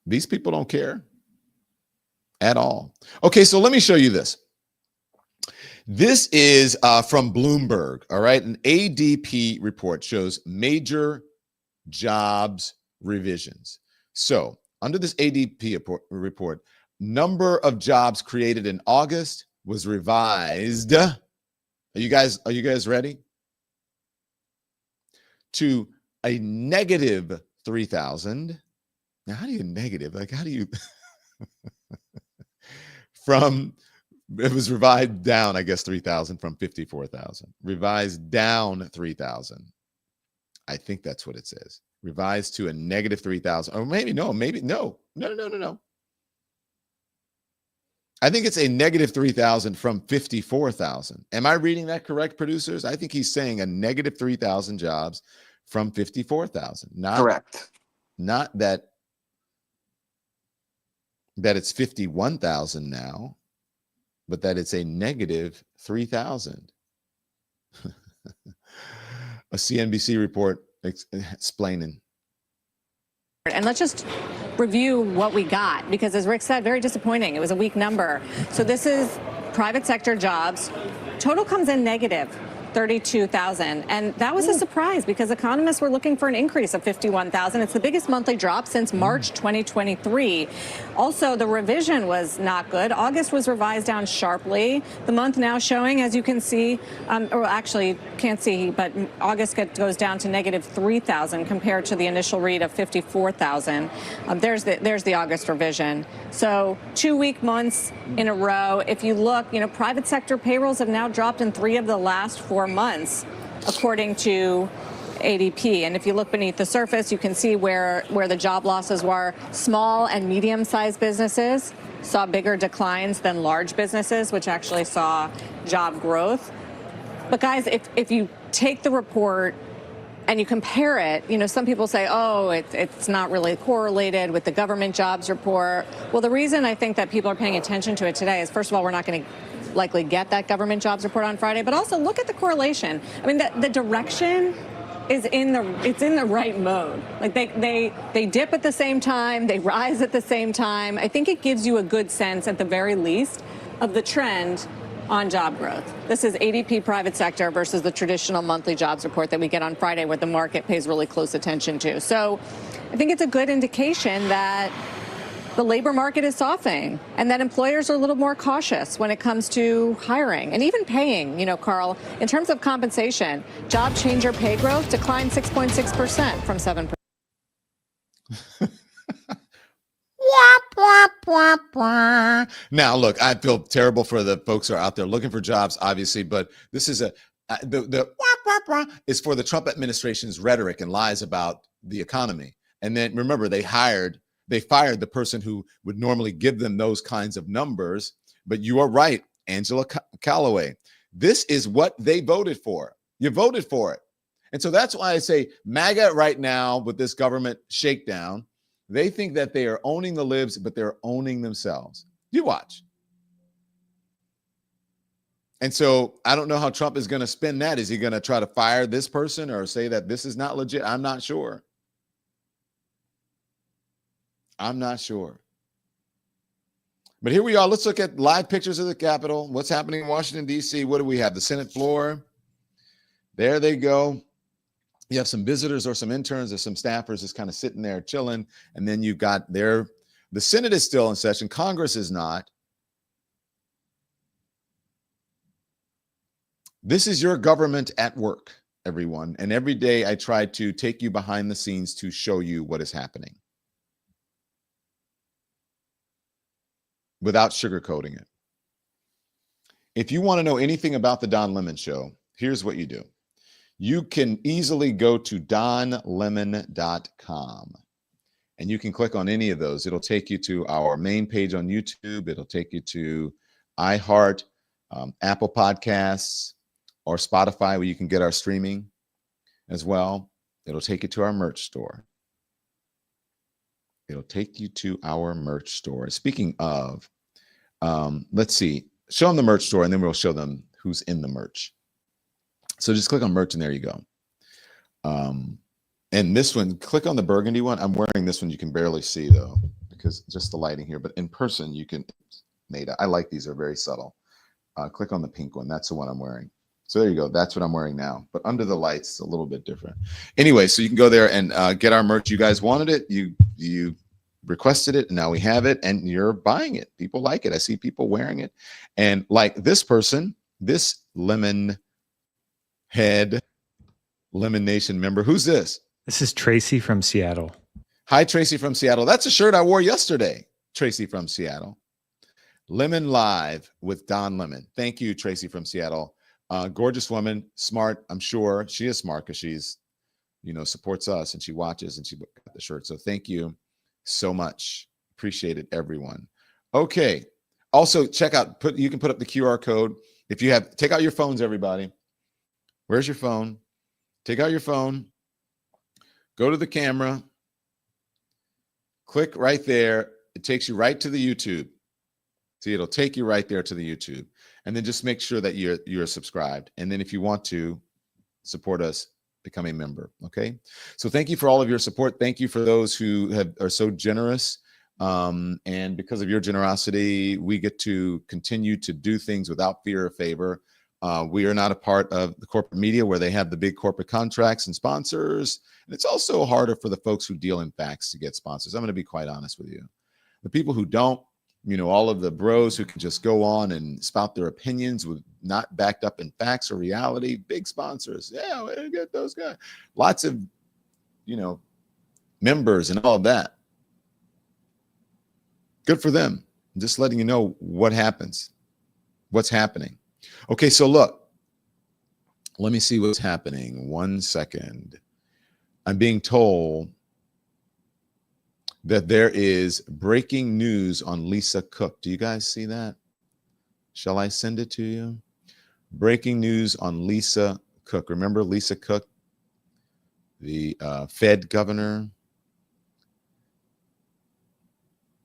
A: These people don't care at all. Okay, so let me show you this. This is from Bloomberg. All right. An ADP report shows major jobs revisions. So under this ADP report, number of jobs created in August was revised. Are you guys ready? To a negative 3,000. Now, how do you negative? Like, how do you it was revised down, I guess, 3,000 from 54,000. Revised down 3,000. I think that's what it says. Revised to a negative 3,000. Or maybe no. I think it's a negative 3,000 from 54,000. Am I reading that correct, producers? I think he's saying a negative 3,000 jobs from 54,000.
M: Correct.
A: Not that it's 51,000 now, but that it's a negative 3,000. A CNBC report explaining.
P: And let's just review what we got, because as Rick said, very disappointing. It was a weak number. So this is private sector jobs. Total comes in negative 32,000. And that was a surprise because economists were looking for an increase of 51,000. It's the biggest monthly drop since March 2023. Also, the revision was not good. August was revised down sharply. The month now showing, as you can see, or actually can't see, but August goes down to negative 3,000 compared to the initial read of 54,000. There's the August revision. So 2 weak months in a row. If you look, private sector payrolls have now dropped in 3 of the last 4 months, according to ADP. And if you look beneath the surface, you can see where the job losses were. Small and medium-sized businesses saw bigger declines than large businesses, which actually saw job growth. But guys, if you take the report and you compare it, some people say, oh, it's not really correlated with the government jobs report. Well, the reason I think that people are paying attention to it today is, first of all, we're not going to likely get that government jobs report on Friday, but also look at the correlation. I mean, the direction is in the right mode. Like they dip at the same time, they rise at the same time. I think it gives you a good sense, at the very least, of the trend on job growth. This is ADP private sector versus the traditional monthly jobs report that we get on Friday, where the market pays really close attention to. So I think it's a good indication that the labor market is softening and that employers are a little more cautious when it comes to hiring and even paying. Carl, in terms of compensation, job changer pay growth declined 6.6% from 7%.
A: Now, look, I feel terrible for the folks who are out there looking for jobs, obviously, but this is is for the Trump administration's rhetoric and lies about the economy. And then remember, they fired the person who would normally give them those kinds of numbers. But you are right, Angela Callaway. This is what they voted for. You voted for it. And so that's why I say MAGA right now with this government shakedown, they think that they are owning the libs, but they're owning themselves. You watch. And so I don't know how Trump is going to spin that. Is he going to try to fire this person or say that this is not legit? I'm not sure. But here we are. Let's look at live pictures of the Capitol. What's happening in Washington, D.C.? What do we have? The Senate floor. There they go. You have some visitors or some interns or some staffers just kind of sitting there chilling. And then you've got the Senate is still in session. Congress is not. This is your government at work, everyone. And every day I try to take you behind the scenes to show you what is happening without sugarcoating it. If you want to know anything about the Don Lemon Show, here's what you do. You can easily go to donlemon.com and you can click on any of those. It'll take you to our main page on YouTube. It'll take you to iHeart, Apple Podcasts, or Spotify, where you can get our streaming as well. It'll take you to our merch store. It'll take you to our merch store. Speaking of, let's see, show them the merch store and then we'll show them who's in the merch. So just click on merch and there you go. And this one, click on the burgundy one. I'm wearing this one. You can barely see though, because just the lighting here, but in person you can, I like these, they're very subtle. Click on the pink one. That's the one I'm wearing. So there you go. That's what I'm wearing now. But under the lights, it's a little bit different. Anyway, so you can go there and get our merch. You guys wanted it. You requested it, and now we have it, and you're buying it. People like it. I see people wearing it. And like this person, this Lemon Nation member. Who's this?
M: This is Tracy from Seattle.
A: Hi, Tracy from Seattle. That's a shirt I wore yesterday. Tracy from Seattle. Lemon Live with Don Lemon. Thank you, Tracy from Seattle. Gorgeous woman, smart. I'm sure she is smart because she's, supports us and she watches and she got the shirt. So thank you so much. Appreciate it, everyone. Okay. Also, check out. You can put up the QR code if you have. Take out your phones, everybody. Where's your phone? Take out your phone. Go to the camera. Click right there. It takes you right to the YouTube. See, it'll take you right there to the YouTube. And then just make sure that you're subscribed. And then if you want to support us, become a member. Okay. So thank you for all of your support. Thank you for those who are so generous. And because of your generosity, we get to continue to do things without fear or favor. We are not a part of the corporate media where they have the big corporate contracts and sponsors. And it's also harder for the folks who deal in facts to get sponsors. I'm going to be quite honest with you. The people who don't, all of the bros who can just go on and spout their opinions with not backed up in facts or reality, big sponsors. Yeah, we get those guys. Lots of, members and all of that. Good for them. I'm just letting you know what happens, what's happening. Okay, so look, let me see what's happening. 1 second. I'm being told that there is breaking news on Lisa Cook. Do you guys see that? Shall I send it to you? Breaking news on Lisa Cook. Remember Lisa Cook, the Fed governor?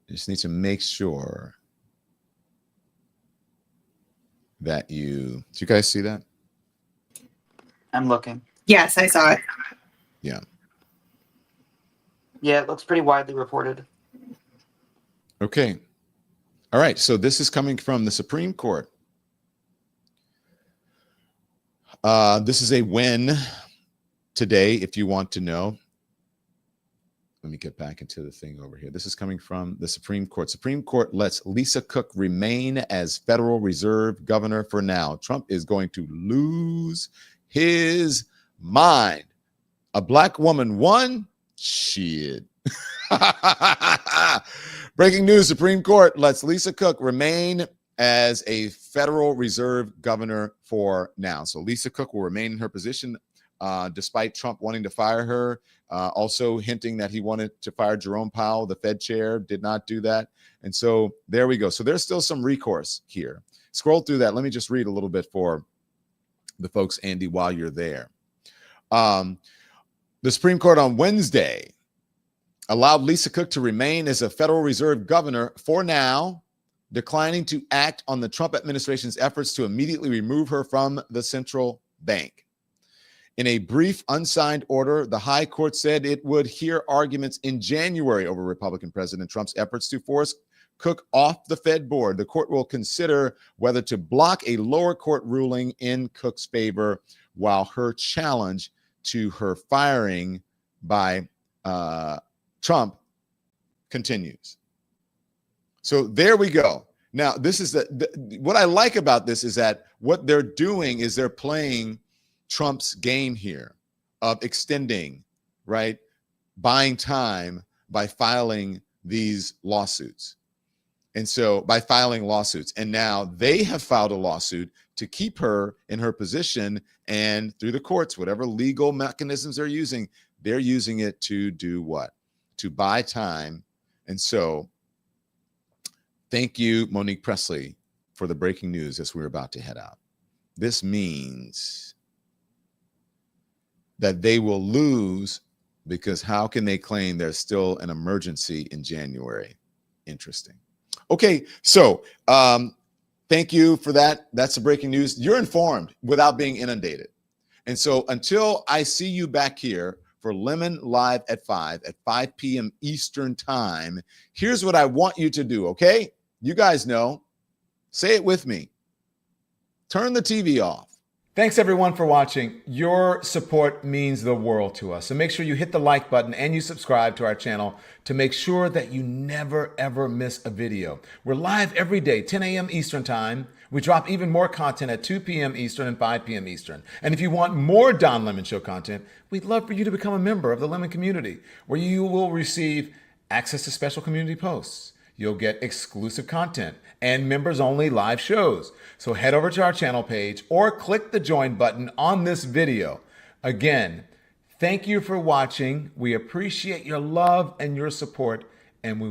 A: You just need to make sure that do you guys see that?
Q: I'm looking.
R: Yes, I saw it.
A: Yeah.
Q: Yeah, it looks pretty widely reported.
A: Okay. All right. So this is coming from the Supreme Court. This is a win today, if you want to know. Let me get back into the thing over here. This is coming from the Supreme Court. Supreme Court lets Lisa Cook remain as Federal Reserve Governor for now. Trump is going to lose his mind. A black woman won. Shit. Breaking news. Supreme Court lets Lisa Cook remain as a Federal Reserve Governor for now. So Lisa Cook will remain in her position despite Trump wanting to fire her. Also hinting that he wanted to fire Jerome Powell, the Fed chair, did not do that. And so there we go. So there's still some recourse here. Scroll through that. Let me just read a little bit for the folks, Andy, while you're there. The Supreme Court on Wednesday allowed Lisa Cook to remain as a Federal Reserve Governor for now, declining to act on the Trump administration's efforts to immediately remove her from the central bank. In a brief, unsigned order, the High Court said it would hear arguments in January over Republican President Trump's efforts to force Cook off the Fed board. The court will consider whether to block a lower court ruling in Cook's favor while her challenge to her firing by Trump continues. So there we go. Now, this is what I like about this is that what they're doing is they're playing Trump's game here of extending, right, buying time by filing these lawsuits. And so by filing lawsuits, and now they have filed a lawsuit to keep her in her position, and through the courts, whatever legal mechanisms they're using it to do what? To buy time. And so thank you, Monique Presley, for the breaking news as we're about to head out. This means that they will lose, because how can they claim there's still an emergency in January? Interesting. Okay, so thank you for that. That's the breaking news. You're informed without being inundated. And so until I see you back here for Lemon Live at 5 p.m. Eastern time, here's what I want you to do, okay? You guys know. Say it with me. Turn the TV off.
R: Thanks everyone for watching. Your support means the world to us. So make sure you hit the like button and you subscribe to our channel to make sure that you never ever miss a video. We're live every day, 10 a.m. Eastern time. We drop even more content at 2 p.m. Eastern and 5 p.m. Eastern. And if you want more Don Lemon Show content, we'd love for you to become a member of the Lemon community, where you will receive access to special community posts. You'll get exclusive content and members-only live shows. So head over to our channel page or click the join button on this video. Again, thank you for watching. We appreciate your love and your support, and we will